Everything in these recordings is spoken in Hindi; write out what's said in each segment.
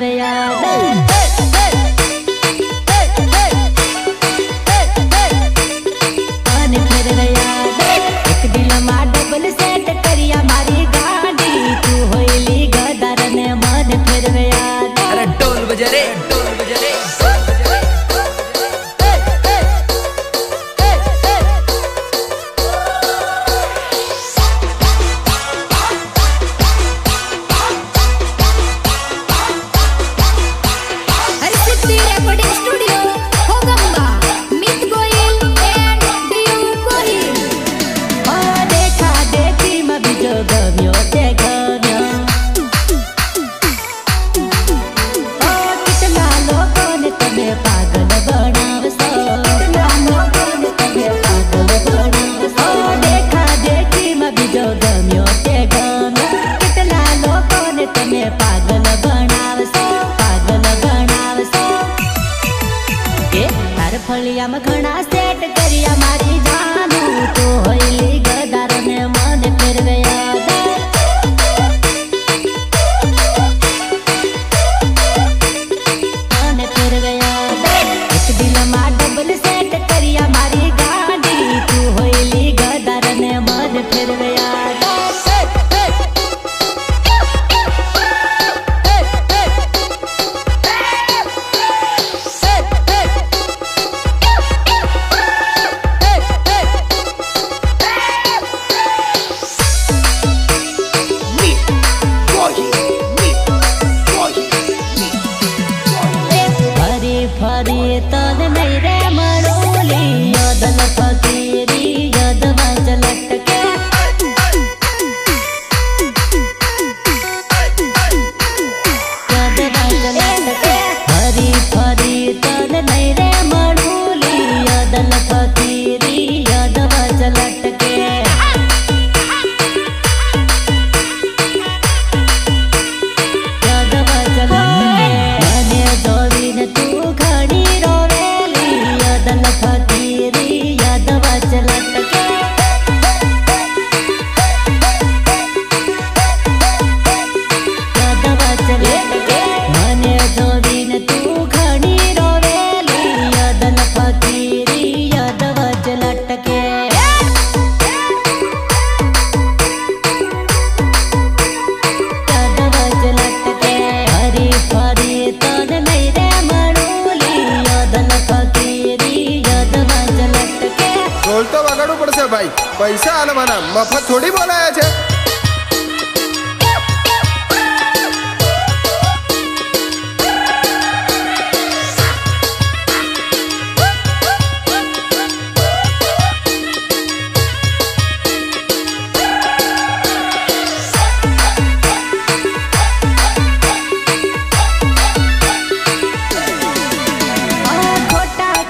फिरवे याद मन फिरवे याद एक दिल मा डबल सेट करिया मारी गाड़ी तू होइली गदर ने मन फिरवे याद। अरे ढोल बजा रे ढोल बजा रे फलिया में घना सेट करिया मारी जानू तो होइली गदार ने मन फिरवे याद मन फिरवे याद एक दिल मा डबल सेट करिया मारी गाड़ी तू होइली गदार ने मन फिरवे याद। फरी तन नहीं रे मरोली यदल फकीरी यदवा लटके यदवा लटके फरी फरी तन नहीं रे मरोली यदल फकीरी यदवा लटके यदवा लटके मने जोविन तू फकीरी यादवा लटके यादवा लटके मने जोविन तू घनी रोवेली यादल फकीरी यादवा लटके यादवा लटके हरी फरी तन नहीं रे मड़ोली यादल फकीरी ढोल तो वगाड़ू पड़શે भाई पैसा आले मना मफत थोड़ी बोलाया छे।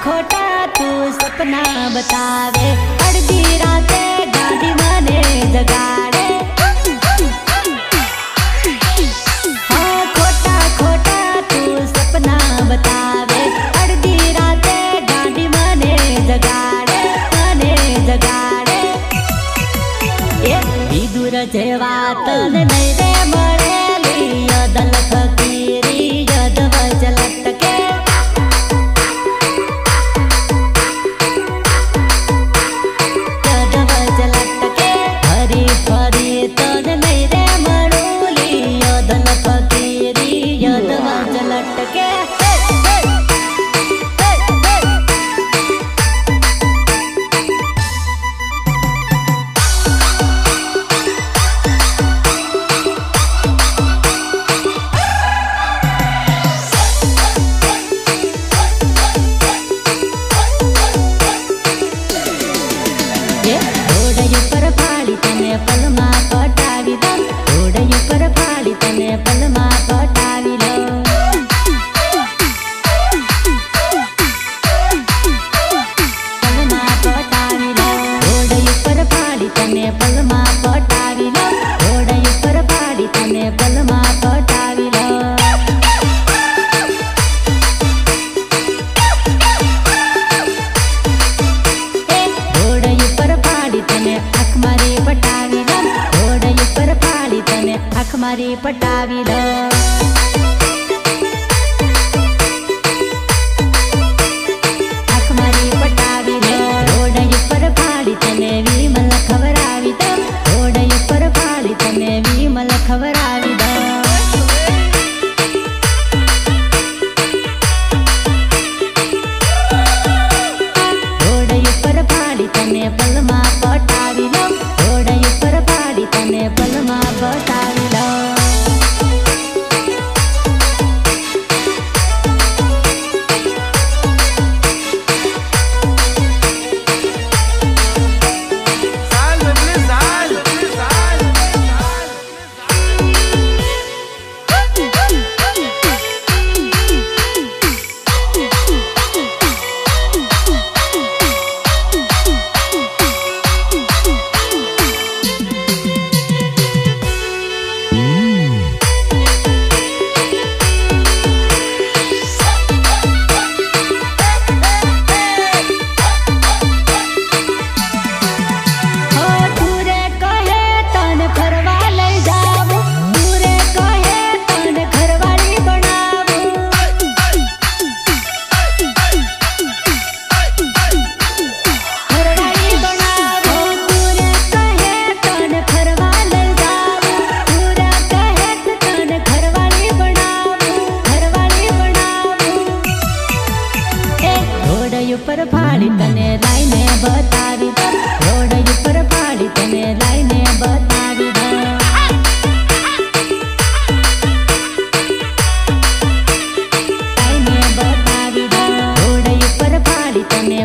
खोटा तू सपना बतावे अर्धी राते गाड़ी मने जगाड़े हाँ खोटा खोटा तू सपना बतावे अर्धी राते गाड़ी मने जगाड़े एक दूर जेवा तन नहीं रे मरेली यदल फकीरी यदवा लटके पलमा पटावी दो ओडय पर फाड़ी तने पलमा पटावी लो पलमा पटावी लो ओडय पर फाड़ी तने पलमा पटावी लो ओडय पर फाड़ी तने पलमा पटावी लो ओडय पर फाड़ी तने आँख मारी पटावी लो ओडय पर फाड़ी तने आँख मारी पटावी लो।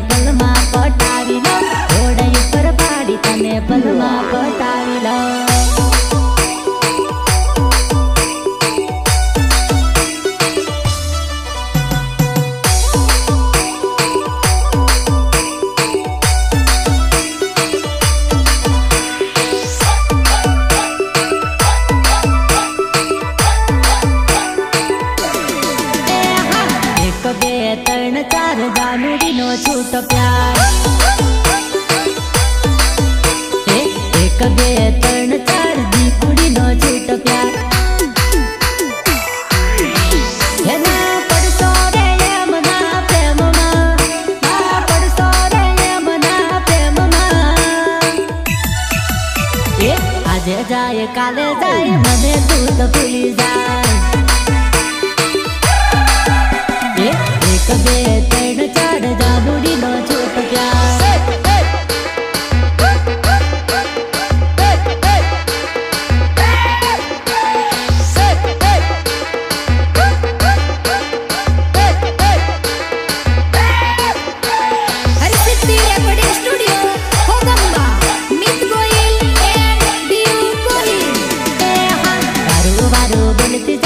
પલમાં પટાવી લો ઘોડા ઉપર પાડી તને પલમાં પટાવી લો ત્રણ ચાર જાનુડીનો છૂટો પ્યાર એક બે ત્રણ ચાર દીકુડીનો છૂટો પ્યાર એના પડશો રે એમના પ્રેમમાં આ પડશો રે એમના પ્રેમમાં આજે જાય કાલે જાય મને તું તો ભૂલી જાય એક બે ત્રણ ચાર જાનુડીનો છૂટો પ્યાર Harsiddhi recording studio Hogamba Mit Gohil and Div Gohil વારું વારું બોલતી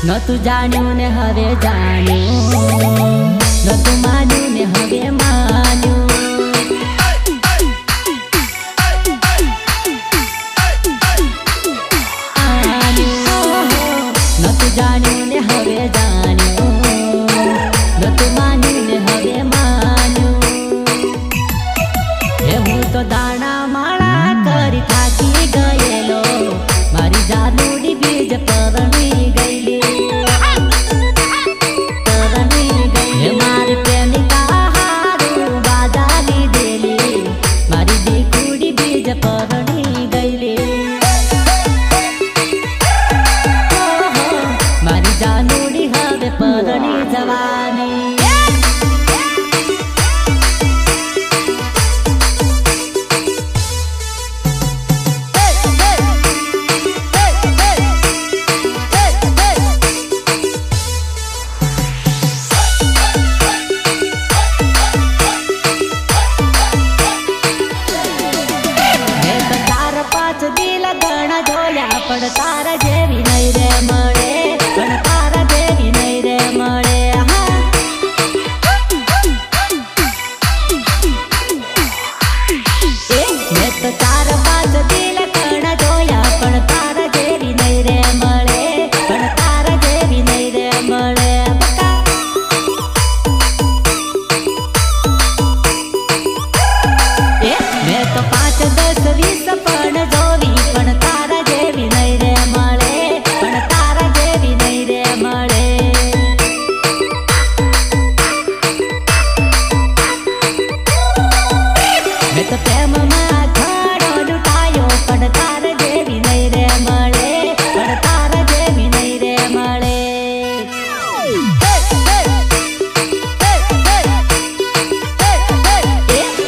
નતું જાણ્યું ને હવે જાણ્યું, નતું માન્યું ને હવે માન્યું. નતું જાણ્યું ને હવે જાણ્યું, નતું માન્યું ને હવે માન્યું. હે હું તો દાણા માળા કરી થાકી ગયેલો, મારી જાનુડી બીજ પરણી ગયેલી. હે મારી પ્રેમિકા હારું બાજા લીધેલી, મારી દીકુડી બીજ પરણી ગયેલી. મારી જાનુડી હવે પરણી જવાની. પણ તારા જેવી નહીં રે મળે, પણ તારા જેવી નહીં રે મળે. મેં તો 4-5 દિલ ઘણા જોયા, પણ તારા જેવી નહીં રે મળે, પણ તારા જેવી નહીં રે મળે. મેં તો 5-10-20 પણ જોવી, પણ તારા જેવી નહીં રે મળે, પણ તારા જેવી નહીં રે મળે. મેં તો પ્રેમમાં ઘણો લૂંટાયો, પણ તારા જેવી નહીં રે મળે, પણ તારા જેવી નહીં રે મળે.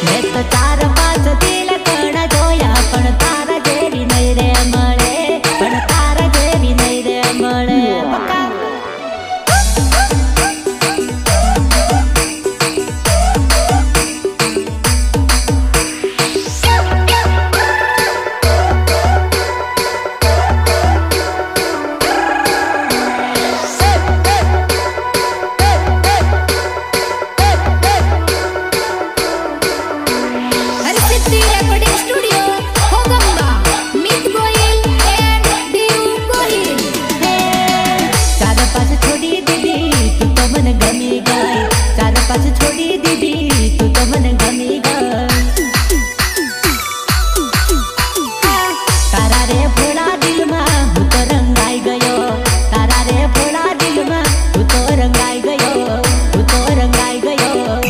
મેં તો 4-5 દિલ ઘણા જોયા, પણ તારા જેવી નહીં રે મળે, પણ તારા જેવી નહીં રે મળે. Harsiddhi recording studio Hogamba, Mit Gohil and Div Gohil. ચાર પાછ છોડી દીધી તું તો મને ગમી ગઈ, ચાર પાછ છોડી દીધી તું તો મને ગમી ગઈ. તારા રે ભોળા દિલમાં હું તો રંગાઈ ગયો, તારા રે ભોળા દિલમાં હું તો રંગાઈ ગયો, હું તો રંગાઈ ગયો.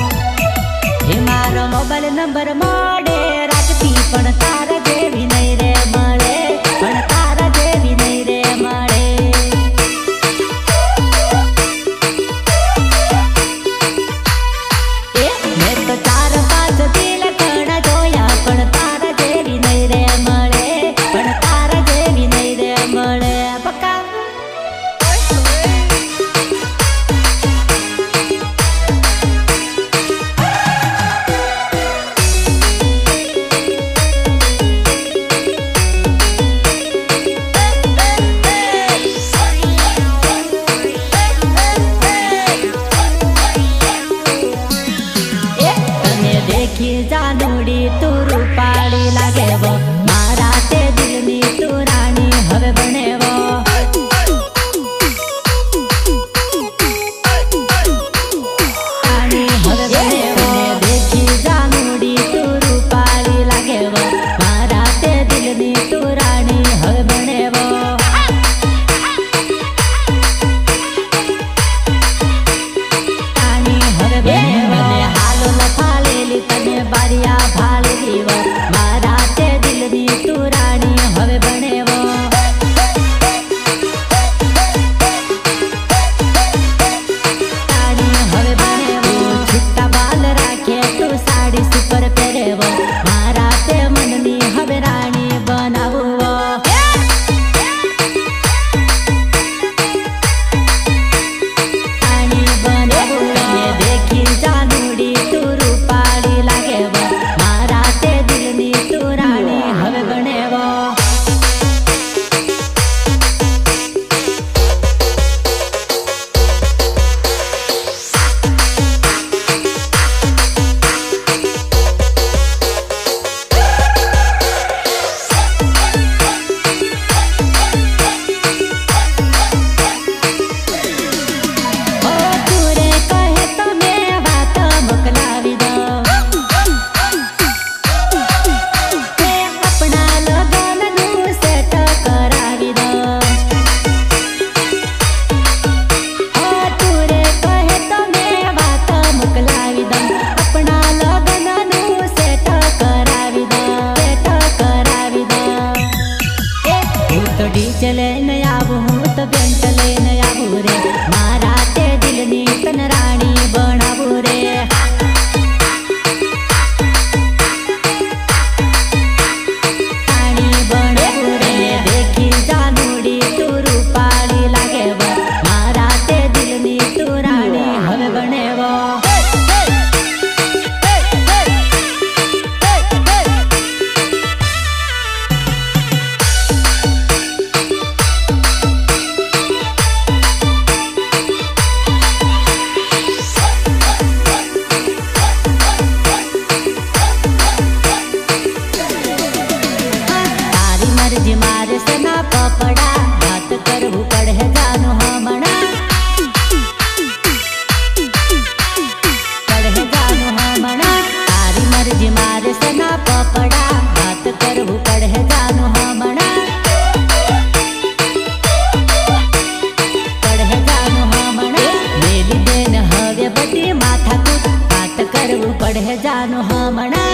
હે મારો મોબાઈલ નંબર મળે રાખતી, પણ તારા જેવી નહીં રે મળે, પણ તારા જેવી નહીં રે મળે. डी चले न आવું હું તો બેન્ટ લઈને આવું રે મારા તે દિલની તન રાણી બનાવું રે રાણી બનાવું રે દેખી જાનુડી તું રૂપાળી લાગે વો મારા તે દિલની તું રાણી હવે બનેવો जी मारे से ना पपड़ा बात करवू पड़े जानो हमणा पड़े जानो हमणा तारी मर्जी मारे से ना पपड़ा बात करवू पड़े जानो हमणा पड़े जानो हमणा मेरी देन हवे बटी माथा कूट बात करवू पड़े जानो हमणा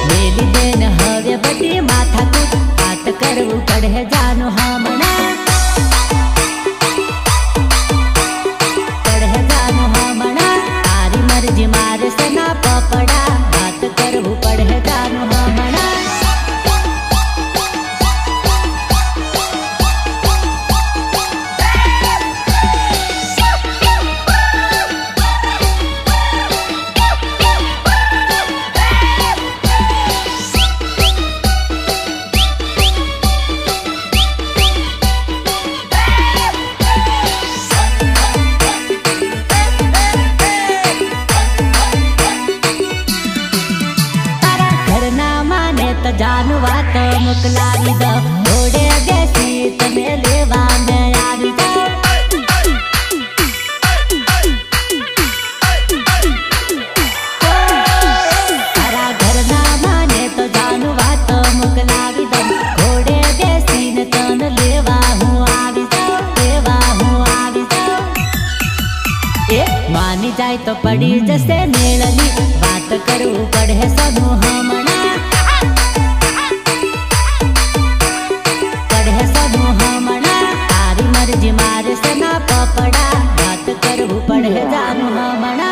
मेली देन हवे बटी माथा कूट बात करवू पड़े जानो हमणा पड़े जानो हमणा तारी मर्जी मारे से ना पपड़ा बात करवू पड़े जानो हमणा जानु वात मोकलावी दो थोड़े देसी तमे लेवा में आवी दो तारा घर ना माने तो जानु वात मोकलावी दो थोड़े देसी ने तन लेवा हूँ आवी दो लेवा हूँ आवी दो ए मानी जाए तो पड़ी जैसे नेलनी बात करू पड़े सनू हमणा जी मारे से ना पपड़ा बात करवू पड़े जानो हमणा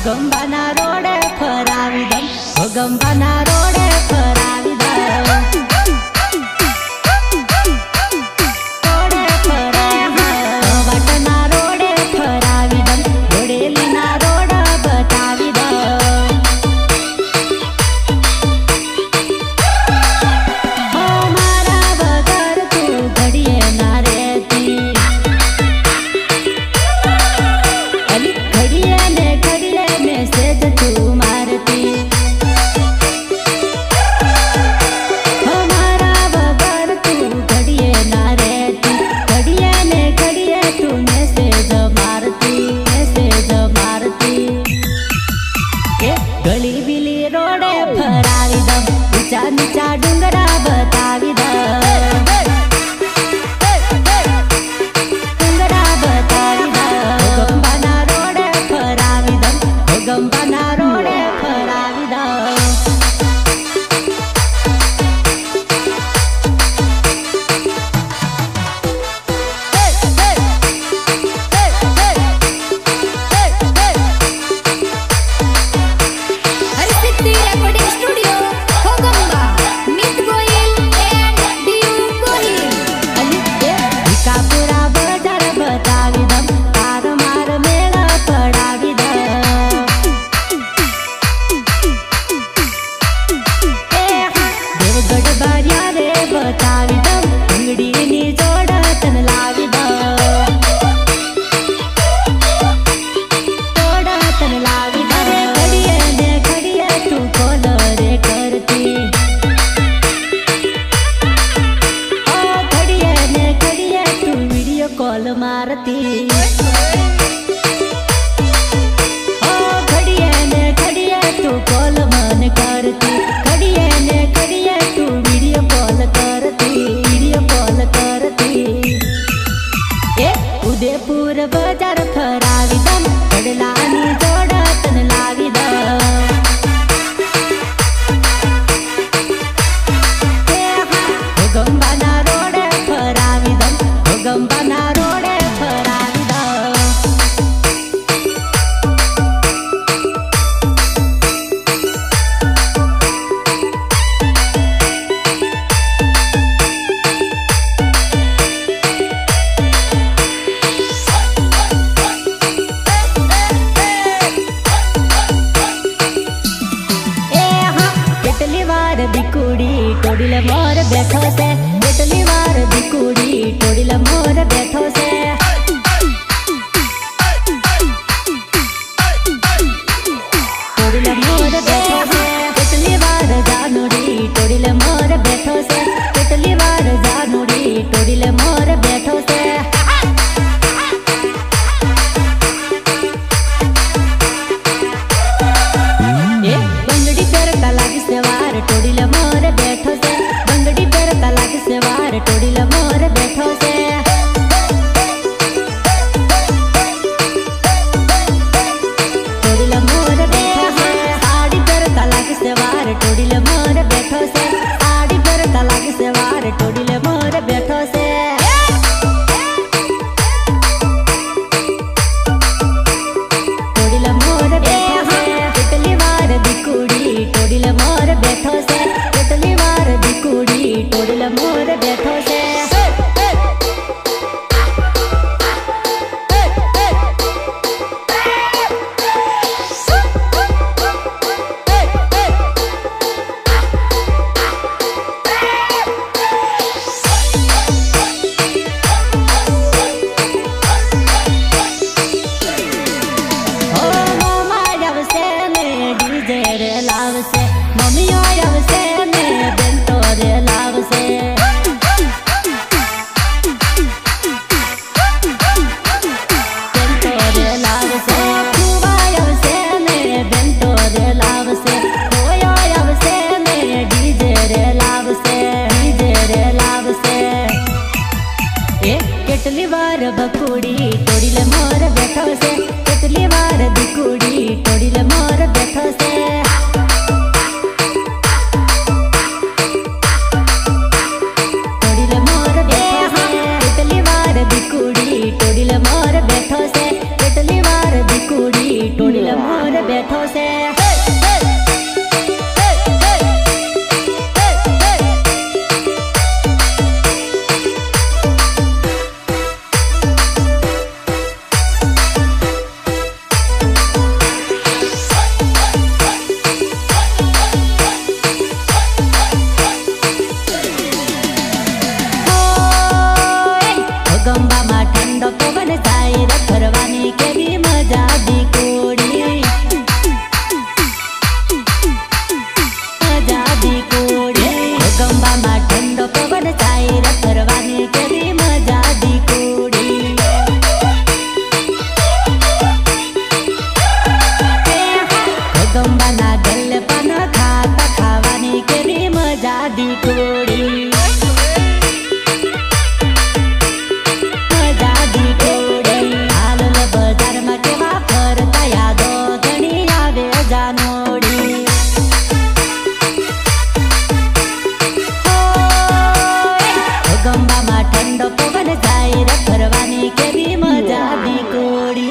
ગંબાના રોડે ફરાવી દમ ગંબાના રોડે ફરાવી દમ રોડે ફરાવી વાટના રોડે ફરાવી દમ ઘોડેલીના રોડ બતાવી દમ હો મારા વગર તું ઘડીએ ના રહેતી અલી ઘડીએ ને મેસેજ તું મારતી दूर बजार फरावी दम वडलानी जोड तन लावी दम गंबाना रोड फरावी दम गंबाना रोड फरावी दम दिकुड़ी टोडिल मोर बैठो से बेटली वार दिकुड़ी टोडिल मोर बैठो से टोडिल मोर बैठो से बेटली वार जानुड़ी टोडिल मोर बैठो से बेटली वार जानुड़ी टोडिल मोर बैठो से बंगड़ी पर कलाक सेवार टोडिल मोर बैठो से बंगड़ी पर कलाक सेवार टोडिल मोर बैठो से टोडिल मोर बैठो से साड़ी पर कलाक सेवार टोडिल मोर बैठो से साड़ी पर कलाक सेवार टोडिल मोर बैठो से टोडिल मोर बैठो से तितली वार दिकुड़ी टोडिल मोर बैठो से तितली वार दिकुड़ी टोडिल मोर बैठो से मम्मी आयव से ने बेंतो रे लाव से बेंतो रे लाव से खूब आयव से ने बेंतो रे लाव से कोई आयव से ने डीजे रे लाव से डीजे रे लाव से केटली वार बकुड़ी टोडिल मोर बैठो से केटली वार दिकुड़ी टोडिल मोर बैठो से टोडिल मोर बैठो से केटली वार दिकुड़ी टोडिल मोर बैठो से गंबा मा ठंडो पवन जाए रे फरवानी केवी मजा दिकोड़ी मजा दिकोड़ी गंबा मा ठंडो पवन जाए रे फरवानी केवी मजा दिकोड़ी गंबा ना गल पन खाता खावानी केवी मजा दिकोड़ी गंबा मा ठंडो पवन जाए रे फरवानी केवी मजा दिकोड़ी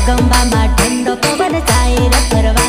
गंबा मा ठंडो पवन जाए रे फरवा